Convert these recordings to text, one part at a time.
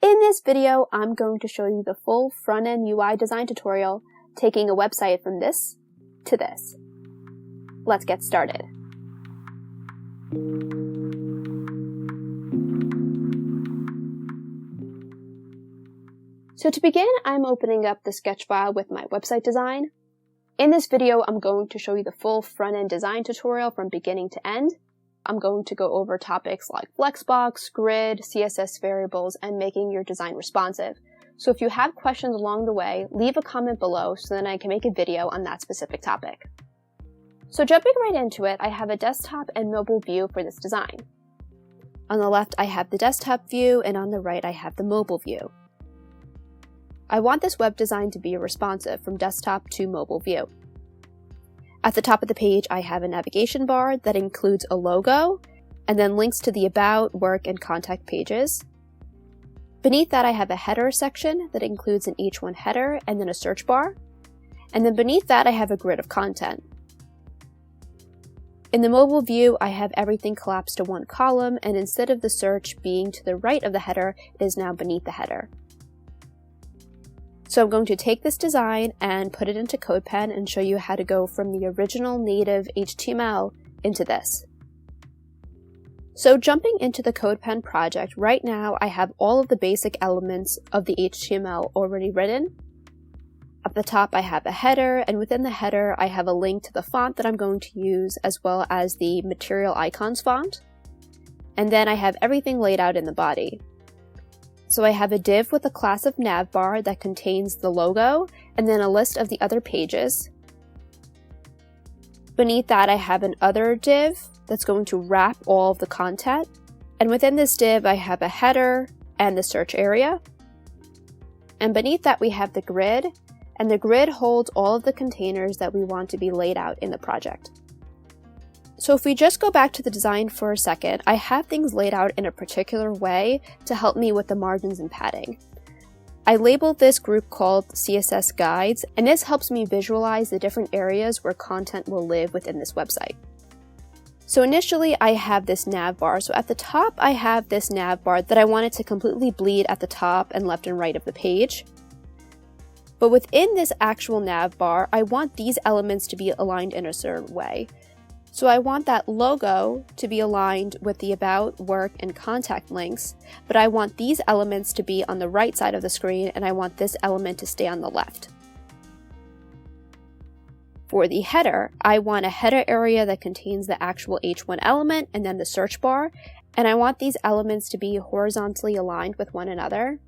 In this video, I'm going to show you the full front-end UI design tutorial, taking a website from this to this. Let's get started. So to begin, I'm opening up the sketch file with my website design. In this video, I'm going to show you the full front-end design tutorial from beginning to end. I'm going to go over topics like Flexbox, Grid, CSS Variables, and making your design responsive. So if you have questions along the way, leave a comment below so then I can make a video on that specific topic. So jumping right into it, I have a desktop and mobile view for this design. On the left, I have the desktop view, and on the right, I have the mobile view. I want this web design to be responsive from desktop to mobile view. At the top of the page, I have a navigation bar that includes a logo, and then links to the About, Work, and Contact pages. Beneath that, I have a header section that includes an H1 header and then a search bar. And then beneath that, I have a grid of content. In the mobile view, I have everything collapsed to one column, and instead of the search being to the right of the header, it is now beneath the header. So I'm going to take this design and put it into CodePen and show you how to go from the original native HTML into this. So jumping into the CodePen project, right now I have all of the basic elements of the HTML already written. At the top I have a header, and within the header I have a link to the font that I'm going to use as well as the Material Icons font. And then I have everything laid out in the body. So I have a div with a class of navbar that contains the logo and then a list of the other pages. Beneath that I have an other div that's going to wrap all of the content. And within this div I have a header and the search area. And beneath that we have the grid, and the grid holds all of the containers that we want to be laid out in the project. So if we just go back to the design for a second, I have things laid out in a particular way to help me with the margins and padding. I labeled this group called CSS Guides, and this helps me visualize the different areas where content will live within this website. So initially I have this navbar. So at the top I have this navbar that I wanted to completely bleed at the top and left and right of the page. But within this actual navbar, I want these elements to be aligned in a certain way. So I want that logo to be aligned with the About, Work, and Contact links, but I want these elements to be on the right side of the screen, and I want this element to stay on the left. For the header, I want a header area that contains the actual H1 element and then the search bar, and I want these elements to be horizontally aligned with one another.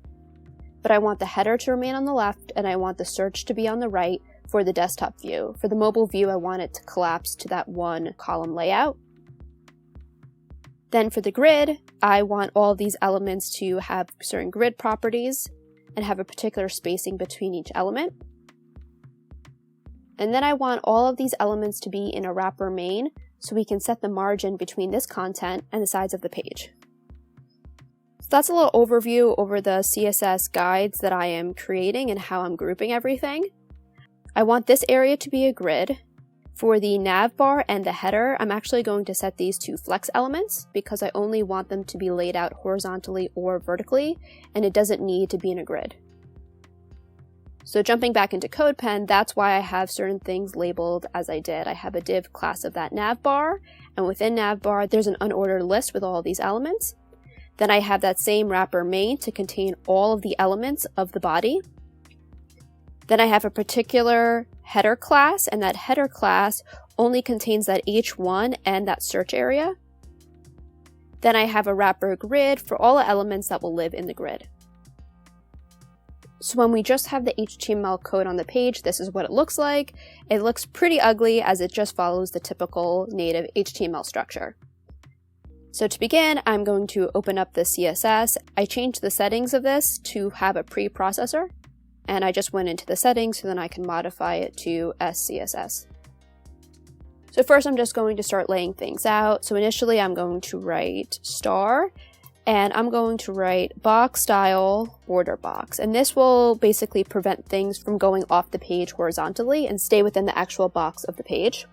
But I want the header to remain on the left, and I want the search to be on the right, for the desktop view. For the mobile view, I want it to collapse to that one column layout. Then for the grid, I want all of these elements to have certain grid properties and have a particular spacing between each element. And then I want all of these elements to be in a wrapper main so we can set the margin between this content and the sides of the page. So that's a little overview over the CSS guides that I am creating and how I'm grouping everything. I want this area to be a grid. For the navbar and the header, I'm actually going to set these to flex elements because I only want them to be laid out horizontally or vertically, and it doesn't need to be in a grid. So jumping back into CodePen, that's why I have certain things labeled as I did. I have a div class of that navbar, and within navbar, there's an unordered list with all of these elements. Then I have that same wrapper main to contain all of the elements of the body. Then I have a particular header class, and that header class only contains that H1 and that search area. Then I have a wrapper grid for all the elements that will live in the grid. So when we just have the HTML code on the page, this is what it looks like. It looks pretty ugly as it just follows the typical native HTML structure. So to begin, I'm going to open up the CSS. I changed the settings of this to have a preprocessor. And I just went into the settings so then I can modify it to SCSS. So first I'm just going to start laying things out. So initially I'm going to write star, and I'm going to write box style border box. And this will basically prevent things from going off the page horizontally and stay within the actual box of the page.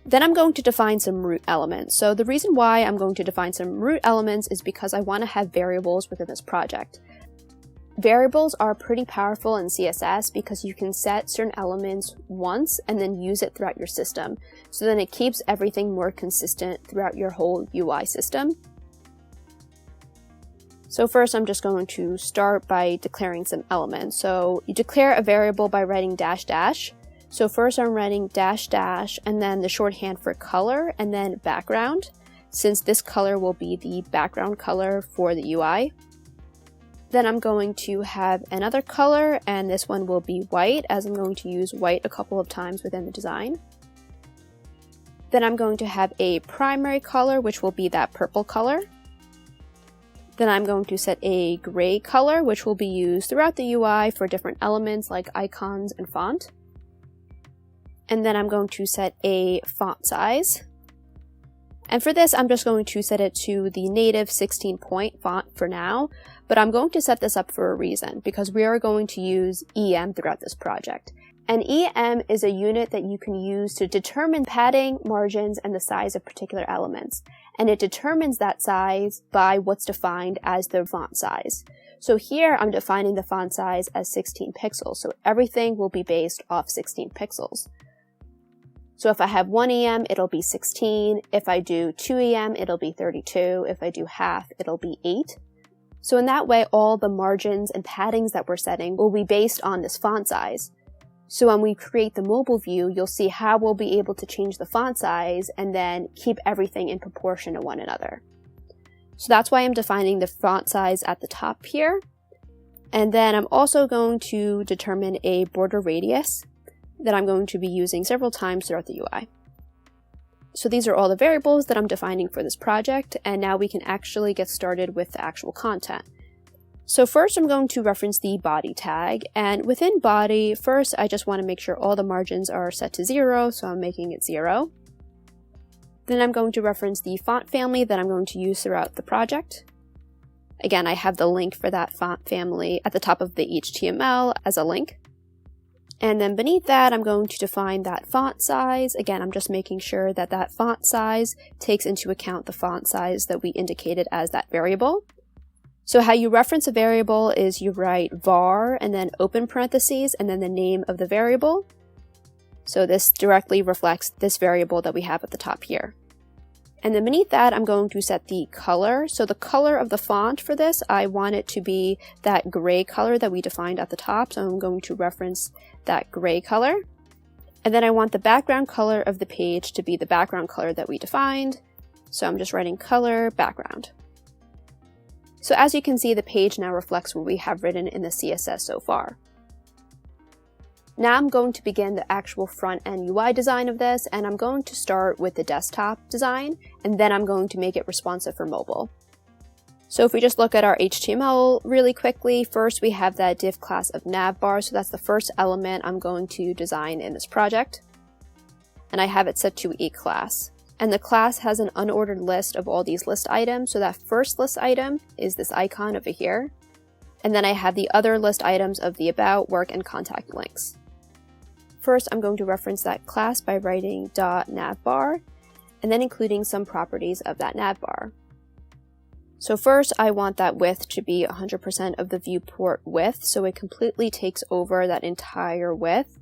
Then I'm going to define some root elements. So the reason why I'm going to define some root elements is because I want to have variables within this project. Variables are pretty powerful in CSS because you can set certain elements once and then use it throughout your system. So then it keeps everything more consistent throughout your whole UI system. So first I'm just going to start by declaring some elements. So you declare a variable by writing dash dash. So first I'm writing dash dash and then the shorthand for color and then background, since this color will be the background color for the UI. Then I'm going to have another color, and this one will be white, as I'm going to use white a couple of times within the design. Then I'm going to have a primary color, which will be that purple color. Then I'm going to set a gray color, which will be used throughout the UI for different elements like icons and font. And then I'm going to set a font size. And for this, I'm just going to set it to the native 16-point font for now, but I'm going to set this up for a reason, because we are going to use EM throughout this project. And EM is a unit that you can use to determine padding, margins, and the size of particular elements. And it determines that size by what's defined as the font size. So here I'm defining the font size as 16 pixels, so everything will be based off 16 pixels. So if I have 1 EM, it'll be 16. If I do 2 EM, it'll be 32. If I do half, it'll be 8. So in that way, all the margins and paddings that we're setting will be based on this font size. So when we create the mobile view, you'll see how we'll be able to change the font size and then keep everything in proportion to one another. So that's why I'm defining the font size at the top here. And then I'm also going to determine a border radius that I'm going to be using several times throughout the UI. So these are all the variables that I'm defining for this project, and now we can actually get started with the actual content. So first I'm going to reference the body tag, and within body, first I just want to make sure all the margins are set to 0, so I'm making it 0. Then I'm going to reference the font family that I'm going to use throughout the project. Again, I have the link for that font family at the top of the HTML as a link. And then beneath that, I'm going to define that font size. Again, I'm just making sure that that font size takes into account the font size that we indicated as that variable. So how you reference a variable is you write var and then open parentheses and then the name of the variable. So this directly reflects this variable that we have at the top here. And then beneath that, I'm going to set the color. So the color of the font for this, I want it to be that gray color that we defined at the top. So I'm going to reference that gray color. And then I want the background color of the page to be the background color that we defined. So I'm just writing color background. So as you can see, the page now reflects what we have written in the CSS so far. Now I'm going to begin the actual front-end UI design of this, and I'm going to start with the desktop design, and then I'm going to make it responsive for mobile. So if we just look at our HTML really quickly, first we have that div class of navbar, so that's the first element I'm going to design in this project. And I have it set to a class. And the class has an unordered list of all these list items, so that first list item is this icon over here. And then I have the other list items of the about, work, and contact links. First, I'm going to reference that class by writing .navbar, and then including some properties of that navbar. So first, I want that width to be 100% of the viewport width, so it completely takes over that entire width.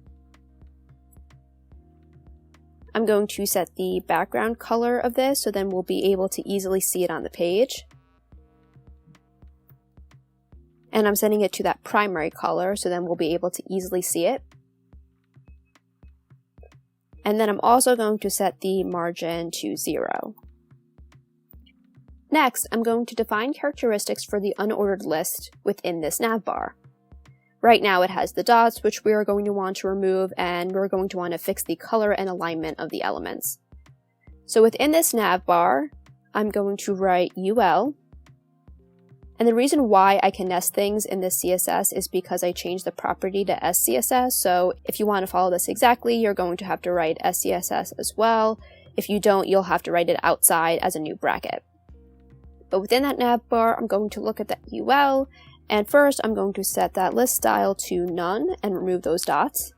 I'm going to set the background color of this, so then we'll be able to easily see it on the page. And I'm setting it to that primary color, so then we'll be able to easily see it. And then I'm also going to set the margin to 0. Next, I'm going to define characteristics for the unordered list within this navbar. Right now it has the dots, which we are going to want to remove, and we're going to want to fix the color and alignment of the elements. So within this navbar, I'm going to write UL. And the reason why I can nest things in this CSS is because I changed the property to SCSS. So if you want to follow this exactly, you're going to have to write SCSS as well. If you don't, you'll have to write it outside as a new bracket. But within that navbar, I'm going to look at that UL. And first, I'm going to set that list style to none and remove those dots.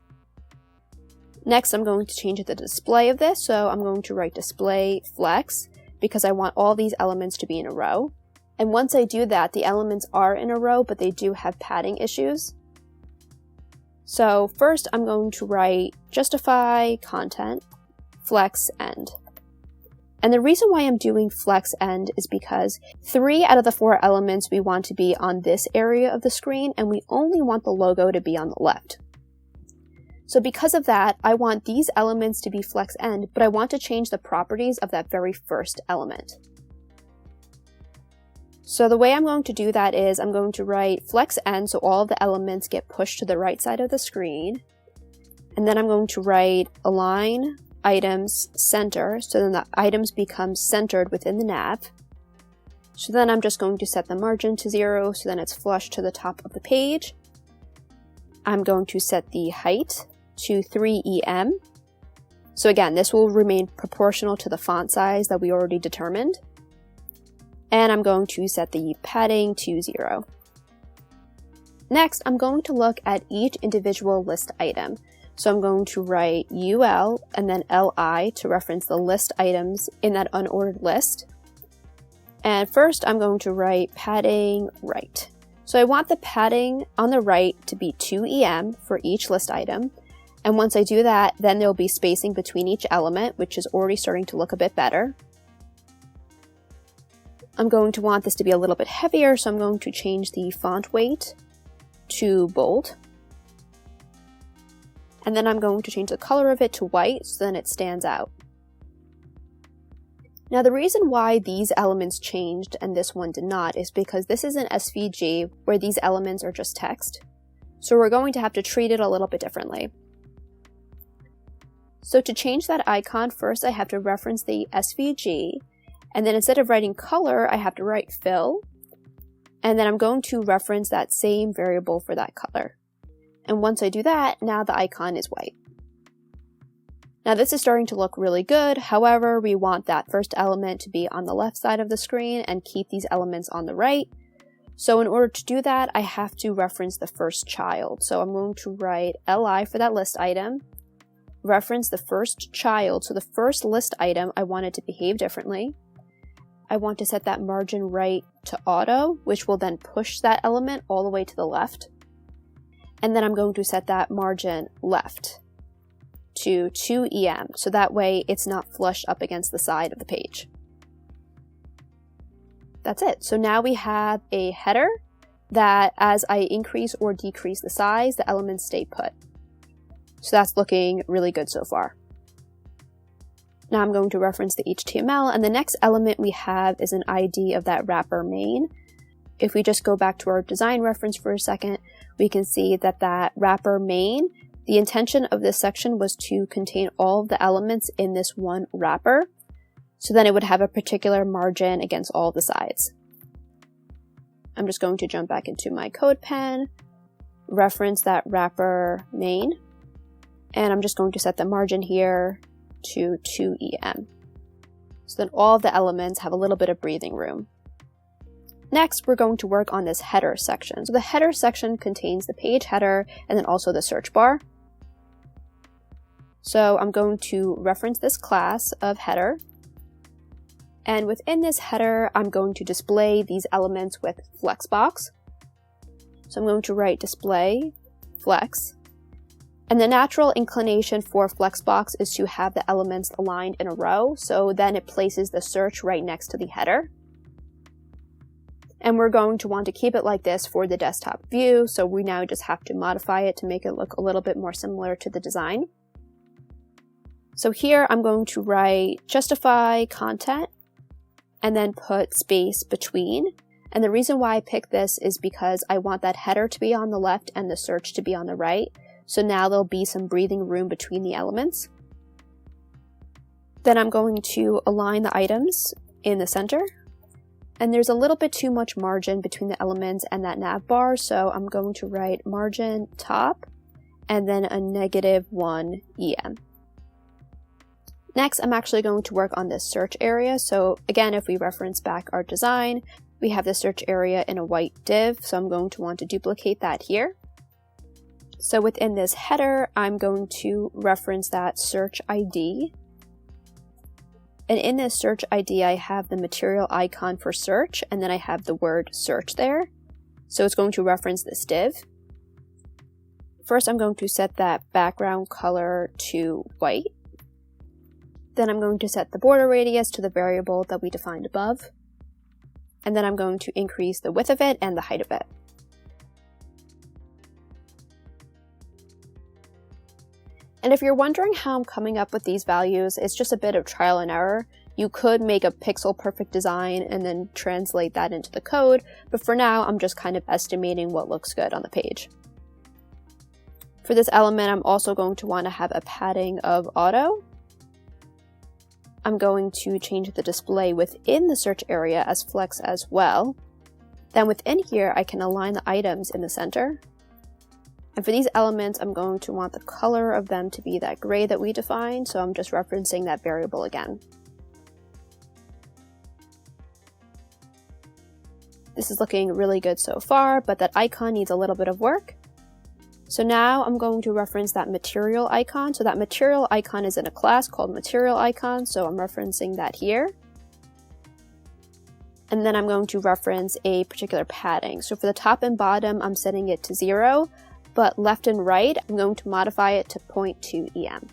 Next, I'm going to change the display of this, so I'm going to write display flex because I want all these elements to be in a row. And once I do that, the elements are in a row, but they do have padding issues. So first, I'm going to write justify content flex end. And the reason why I'm doing flex end is because 3 out of the 4 elements we want to be on this area of the screen, and we only want the logo to be on the left. So because of that, I want these elements to be flex end, but I want to change the properties of that very first element. So the way I'm going to do that is I'm going to write flex end so all of the elements get pushed to the right side of the screen. And then I'm going to write align items center, so then the items become centered within the nav. So then I'm just going to set the margin to 0, so then it's flush to the top of the page. I'm going to set the height to 3 EM. So again, this will remain proportional to the font size that we already determined. And I'm going to set the padding to 0. Next, I'm going to look at each individual list item. So I'm going to write UL and then LI to reference the list items in that unordered list. And first, I'm going to write padding right. So I want the padding on the right to be 2 EM for each list item. And once I do that, then there'll be spacing between each element, which is already starting to look a bit better. I'm going to want this to be a little bit heavier, so I'm going to change the font weight to bold. And then I'm going to change the color of it to white, so then it stands out. Now the reason why these elements changed and this one did not is because this is an SVG where these elements are just text. So we're going to have to treat it a little bit differently. So to change that icon, first I have to reference the SVG, and then instead of writing color, I have to write fill, and then I'm going to reference that same variable for that color. And once I do that, now the icon is white. Now this is starting to look really good. However, we want that first element to be on the left side of the screen and keep these elements on the right. So in order to do that, I have to reference the first child. So I'm going to write LI for that list item, reference the first child. So the first list item, I want it to behave differently. I want to set that margin right to auto, which will then push that element all the way to the left. And then I'm going to set that margin left to 2 EM, so that way it's not flush up against the side of the page. That's it. So now we have a header that as I increase or decrease the size, the elements stay put. So that's looking really good so far. Now I'm going to reference the HTML, and the next element we have is an ID of that wrapper main. If we just go back to our design reference for a second, we can see that that wrapper main, the intention of this section was to contain all of the elements in this one wrapper. So then it would have a particular margin against all the sides. I'm just going to jump back into my code pen, reference that wrapper main, and I'm just going to set the margin here to 2 EM. So then all of the elements have a little bit of breathing room. Next, we're going to work on this header section. So the header section contains the page header and then also the search bar. So I'm going to reference this class of header. And within this header, I'm going to display these elements with Flexbox. So I'm going to write display flex. And the natural inclination for Flexbox is to have the elements aligned in a row. So then it places the search right next to the header. And we're going to want to keep it like this for the desktop view. So we now just have to modify it to make it look a little bit more similar to the design. So here I'm going to write justify content and then put space between. And the reason why I picked this is because I want that header to be on the left and the search to be on the right. So now there'll be some breathing room between the elements. Then I'm going to align the items in the center. And there's a little bit too much margin between the elements and that navbar, so I'm going to write margin top and then a -1 EM. Next, I'm actually going to work on this search area. So again, if we reference back our design, we have the search area in a white div, so I'm going to want to duplicate that here. So within this header, I'm going to reference that search ID. And in this search ID, I have the material icon for search, and then I have the word search there. So it's going to reference this div. First, I'm going to set that background color to white. Then I'm going to set the border radius to the variable that we defined above. And then I'm going to increase the width of it and the height of it. And if you're wondering how I'm coming up with these values, it's just a bit of trial and error. You could make a pixel perfect design and then translate that into the code, but for now, I'm just kind of estimating what looks good on the page. For this element, I'm also going to want to have a padding of auto. I'm going to change the display within the search area as flex as well. Then within here, I can align the items in the center. And for these elements, I'm going to want the color of them to be that gray that we defined, so I'm just referencing that variable again. This is looking really good so far, but that icon needs a little bit of work. So now I'm going to reference that material icon. So that material icon is in a class called material icon, so I'm referencing that here. And then I'm going to reference a particular padding. So for the top and bottom, I'm setting it to 0. But left and right, I'm going to modify it to 0.2 EM.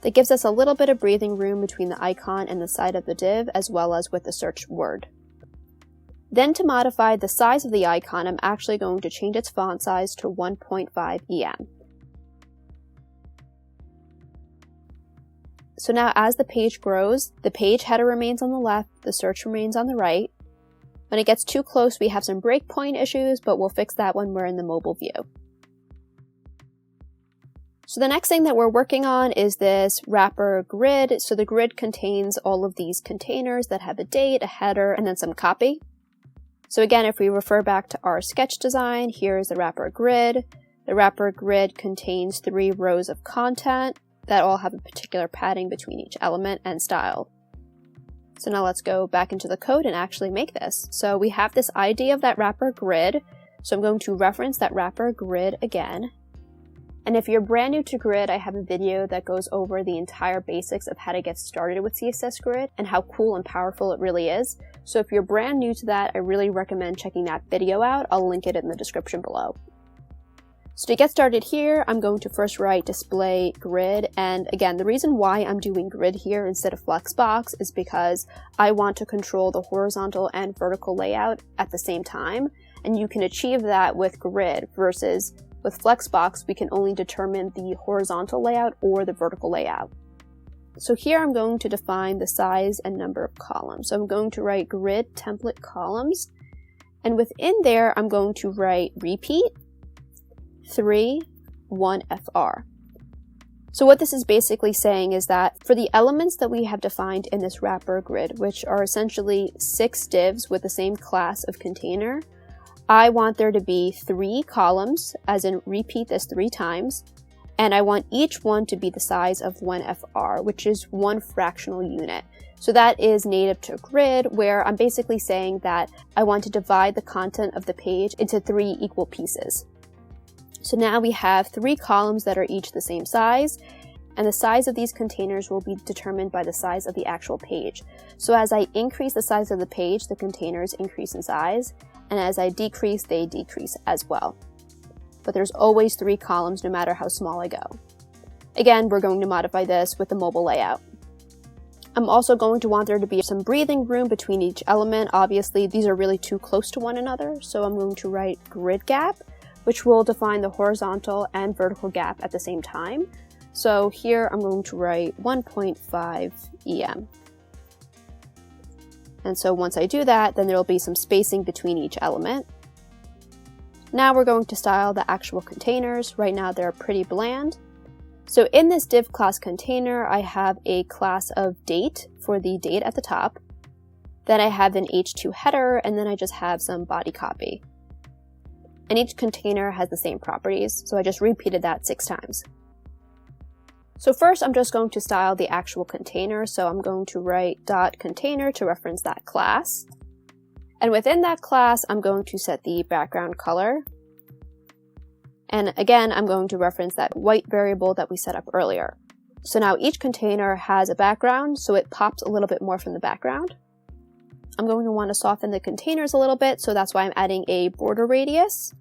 That gives us a little bit of breathing room between the icon and the side of the div, as well as with the search word. Then to modify the size of the icon, I'm actually going to change its font size to 1.5 EM. So now as the page grows, the page header remains on the left, the search remains on the right. When it gets too close, we have some breakpoint issues, but we'll fix that when we're in the mobile view. So the next thing that we're working on is this wrapper grid. So the grid contains all of these containers that have a date, a header, and then some copy. So again, if we refer back to our sketch design, here's the wrapper grid. The wrapper grid contains 3 rows of content that all have a particular padding between each element and style. So now let's go back into the code and actually make this. So we have this ID of that wrapper grid. So I'm going to reference that wrapper grid again. And if you're brand new to Grid, I have a video that goes over the entire basics of how to get started with CSS Grid and how cool and powerful it really is. So if you're brand new to that, I really recommend checking that video out. I'll link it in the description below. So to get started here, I'm going to first write display grid. And again, the reason why I'm doing grid here instead of Flexbox is because I want to control the horizontal and vertical layout at the same time. And you can achieve that with grid versus with Flexbox, we can only determine the horizontal layout or the vertical layout. So here I'm going to define the size and number of columns. So I'm going to write grid template columns. And within there, I'm going to write repeat 3 1 FR. So what this is basically saying is that for the elements that we have defined in this wrapper grid, which are essentially 6 divs with the same class of container, I want there to be 3 columns, as in repeat this 3 times, and I want each one to be the size of 1 FR, which is 1 fractional unit. So that is native to grid, where I'm basically saying that I want to divide the content of the page into 3 equal pieces. So now we have 3 columns that are each the same size, and the size of these containers will be determined by the size of the actual page. So as I increase the size of the page, the containers increase in size, and as I decrease, they decrease as well. But there's always 3 columns no matter how small I go. Again, we're going to modify this with the mobile layout. I'm also going to want there to be some breathing room between each element. Obviously, these are really too close to one another, so I'm going to write grid gap, which will define the horizontal and vertical gap at the same time. So here I'm going to write 1.5 EM. And so once I do that, then there will be some spacing between each element. Now we're going to style the actual containers. Right now they're pretty bland. So in this div class container, I have a class of date for the date at the top. Then I have an h2 header, and then I just have some body copy. And each container has the same properties, so I just repeated that 6 times. So first, I'm just going to style the actual container. So I'm going to write .container to reference that class. And within that class, I'm going to set the background color. And again, I'm going to reference that white variable that we set up earlier. So now each container has a background, so it pops a little bit more from the background. I'm going to want to soften the containers a little bit, so that's why I'm adding a border radius.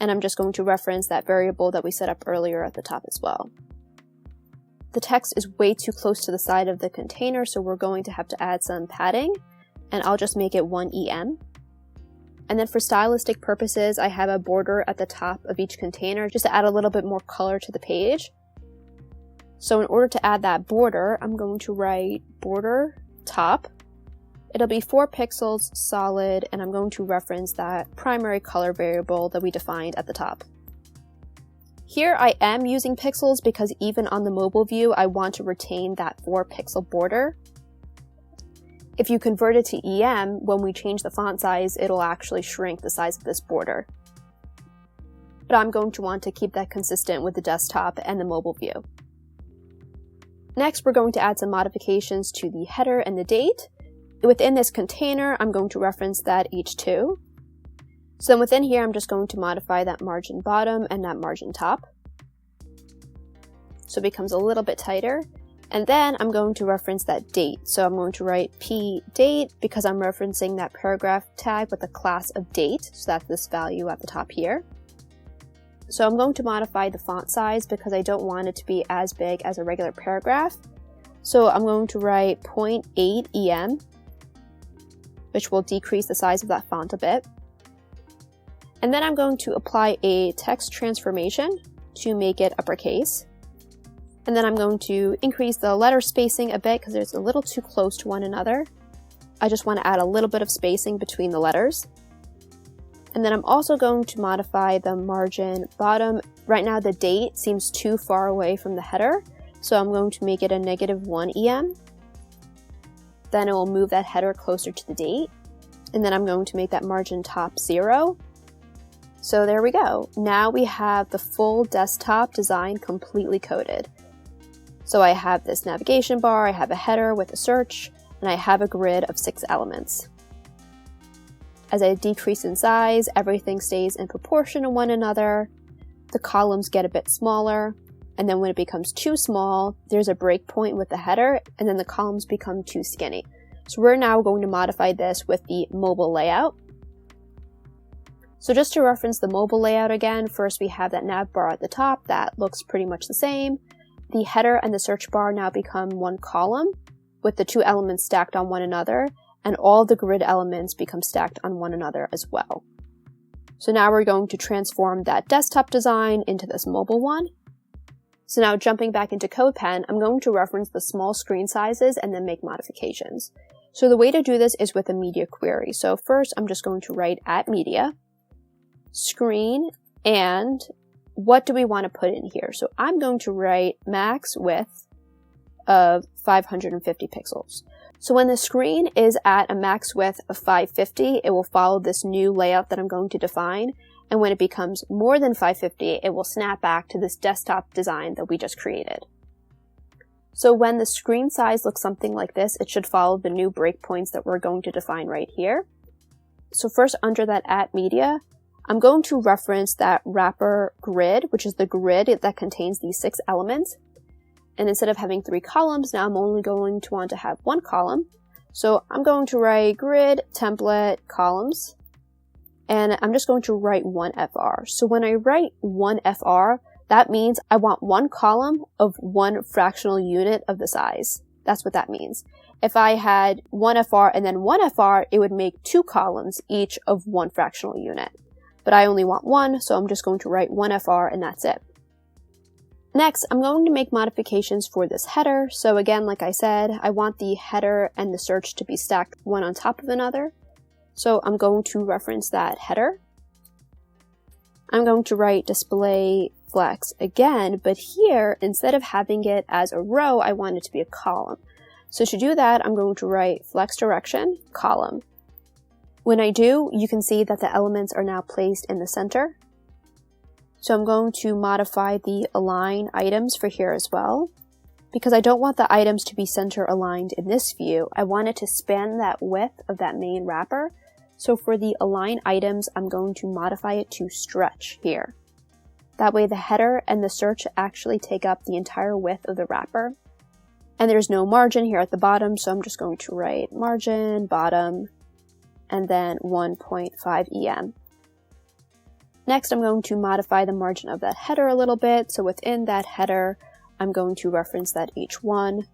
And I'm just going to reference that variable that we set up earlier at the top as well. The text is way too close to the side of the container, so we're going to have to add some padding, and I'll just make it 1 EM. And then for stylistic purposes, I have a border at the top of each container just to add a little bit more color to the page. So in order to add that border, I'm going to write border top. It'll be 4 pixels solid, and I'm going to reference that primary color variable that we defined at the top. Here I am using pixels because even on the mobile view, I want to retain that 4 pixel border. If you convert it to EM, when we change the font size, it'll actually shrink the size of this border. But I'm going to want to keep that consistent with the desktop and the mobile view. Next, we're going to add some modifications to the header and the date. Within this container, I'm going to reference that H2. So then within here, I'm just going to modify that margin bottom and that margin top. So it becomes a little bit tighter. And then I'm going to reference that date. So I'm going to write p date because I'm referencing that paragraph tag with the class of date. So that's this value at the top here. So I'm going to modify the font size because I don't want it to be as big as a regular paragraph. So I'm going to write 0.8 EM, which will decrease the size of that font a bit. And then I'm going to apply a text transformation to make it uppercase. And then I'm going to increase the letter spacing a bit because it's a little too close to one another. I just want to add a little bit of spacing between the letters. And then I'm also going to modify the margin bottom. Right now the date seems too far away from the header, so I'm going to make it a -1 EM. Then it will move that header closer to the date. And then I'm going to make that margin top 0. So there we go. Now we have the full desktop design completely coded. So I have this navigation bar, I have a header with a search, and I have a grid of 6 elements. As I decrease in size, everything stays in proportion to one another. The columns get a bit smaller, and then when it becomes too small, there's a breakpoint with the header, and then the columns become too skinny. So we're now going to modify this with the mobile layout. So just to reference the mobile layout again, first we have that nav bar at the top that looks pretty much the same. The header and the search bar now become one column with the 2 elements stacked on one another, and all the grid elements become stacked on one another as well. So now we're going to transform that desktop design into this mobile one. So now jumping back into CodePen, I'm going to reference the small screen sizes and then make modifications. So the way to do this is with a media query. So first I'm just going to write @media, screen, and what do we want to put in here? So I'm going to write max width of 550 pixels. So when the screen is at a max width of 550, it will follow this new layout that I'm going to define. And when it becomes more than 550, it will snap back to this desktop design that we just created. So when the screen size looks something like this, it should follow the new breakpoints that we're going to define right here. So first under that @media, I'm going to reference that wrapper grid, which is the grid that contains these 6 elements. And instead of having 3 columns, now I'm only going to want to have 1 column. So I'm going to write grid template columns, and I'm just going to write 1 FR. So when I write 1 FR, that means I want 1 column of 1 fractional unit of the size. That's what that means. If I had 1 FR and then 1 FR, it would make 2 columns, each of 1 fractional unit. But I only want 1, so I'm just going to write 1 FR and that's it. Next, I'm going to make modifications for this header. So again, like I said, I want the header and the search to be stacked one on top of another. So I'm going to reference that header. I'm going to write display flex again, but here, instead of having it as a row, I want it to be a column. So to do that, I'm going to write flex direction column. When I do, you can see that the elements are now placed in the center. So I'm going to modify the align items for here as well. Because I don't want the items to be center aligned in this view, I want it to span that width of that main wrapper. So for the align items, I'm going to modify it to stretch here. That way the header and the search actually take up the entire width of the wrapper. And there's no margin here at the bottom, so I'm just going to write margin, bottom, and then 1.5 EM. Next, I'm going to modify the margin of that header a little bit. So within that header, I'm going to reference that H1.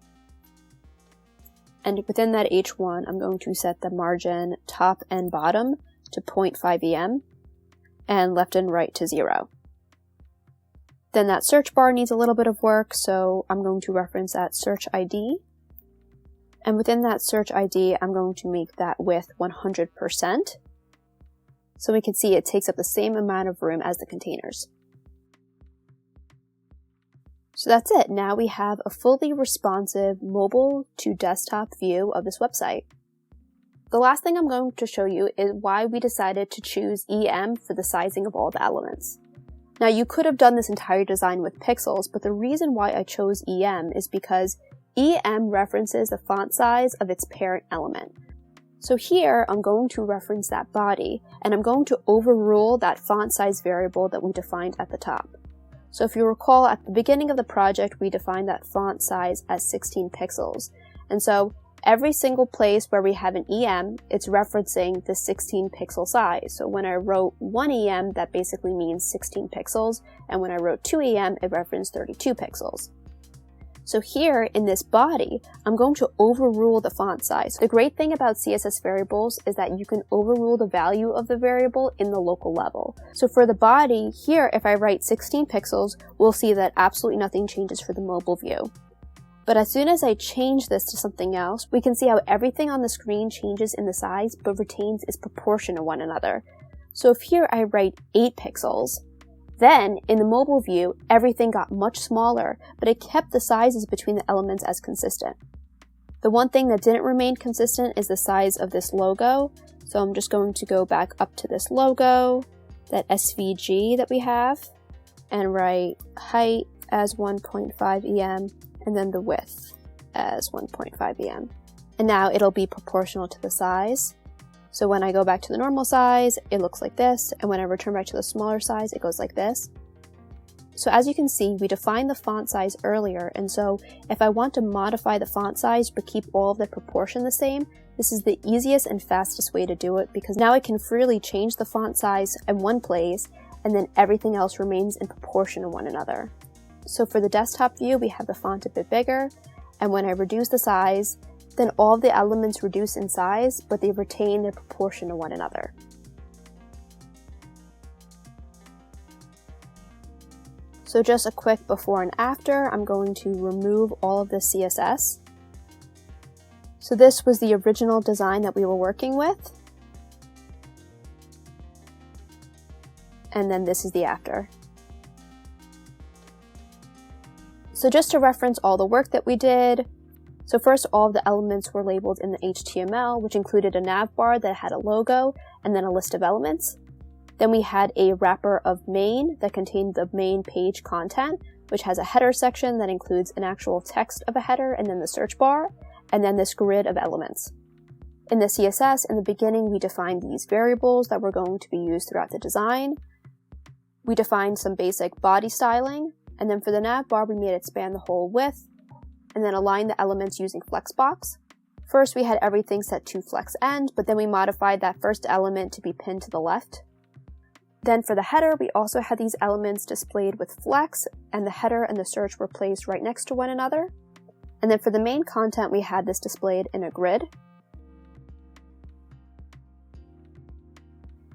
And within that H1, I'm going to set the margin top and bottom to 0.5 EM and left and right to 0. Then that search bar needs a little bit of work, so I'm going to reference that search ID. And within that search ID, I'm going to make that width 100%. So we can see it takes up the same amount of room as the containers. So that's it. Now we have a fully responsive mobile to desktop view of this website. The last thing I'm going to show you is why we decided to choose EM for the sizing of all the elements. Now you could have done this entire design with pixels, but the reason why I chose EM is because EM references the font size of its parent element. So here I'm going to reference that body, and I'm going to overrule that font size variable that we defined at the top. So if you recall, at the beginning of the project, we defined that font size as 16 pixels. And so every single place where we have an EM, it's referencing the 16 pixel size. So when I wrote 1 EM, that basically means 16 pixels. And when I wrote 2 EM, it referenced 32 pixels. So here in this body, I'm going to overrule the font size. The great thing about CSS variables is that you can overrule the value of the variable in the local level. So for the body, here if I write 16 pixels, we'll see that absolutely nothing changes for the mobile view. But as soon as I change this to something else, we can see how everything on the screen changes in the size but retains its proportion to one another. So if here I write 8 pixels, then, in the mobile view, everything got much smaller, but it kept the sizes between the elements as consistent. The one thing that didn't remain consistent is the size of this logo, so I'm just going to go back up to this logo, that SVG that we have, and write height as 1.5 EM, and then the width as 1.5 EM. And now it'll be proportional to the size. So when I go back to the normal size, it looks like this, and when I return back to the smaller size, it goes like this. So as you can see, we defined the font size earlier, and so if I want to modify the font size but keep all of the proportion the same, this is the easiest and fastest way to do it, because now I can freely change the font size in one place, and then everything else remains in proportion to one another. So for the desktop view, we have the font a bit bigger, and when I reduce the size, then all the elements reduce in size, but they retain their proportion to one another. So just a quick before and after, I'm going to remove all of the CSS. So this was the original design that we were working with. And then this is the after. So just to reference all the work that we did, so first, all of the elements were labeled in the HTML, which included a navbar that had a logo and then a list of elements. Then we had a wrapper of main that contained the main page content, which has a header section that includes an actual text of a header and then the search bar, and then this grid of elements. In the CSS, in the beginning, we defined these variables that were going to be used throughout the design. We defined some basic body styling, and then for the navbar, we made it span the whole width, and then align the elements using Flexbox. First, we had everything set to flex end, but then we modified that first element to be pinned to the left. Then for the header, we also had these elements displayed with flex, and the header and the search were placed right next to one another. And then for the main content, we had this displayed in a grid.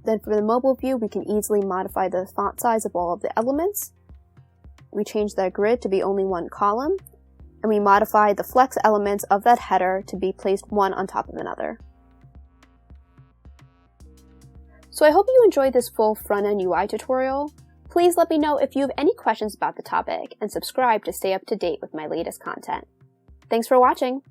Then for the mobile view, we can easily modify the font size of all of the elements. We changed that grid to be only one column, and we modified the flex elements of that header to be placed one on top of another. So I hope you enjoyed this full front-end UI tutorial. Please let me know if you have any questions about the topic, and subscribe to stay up to date with my latest content. Thanks for watching!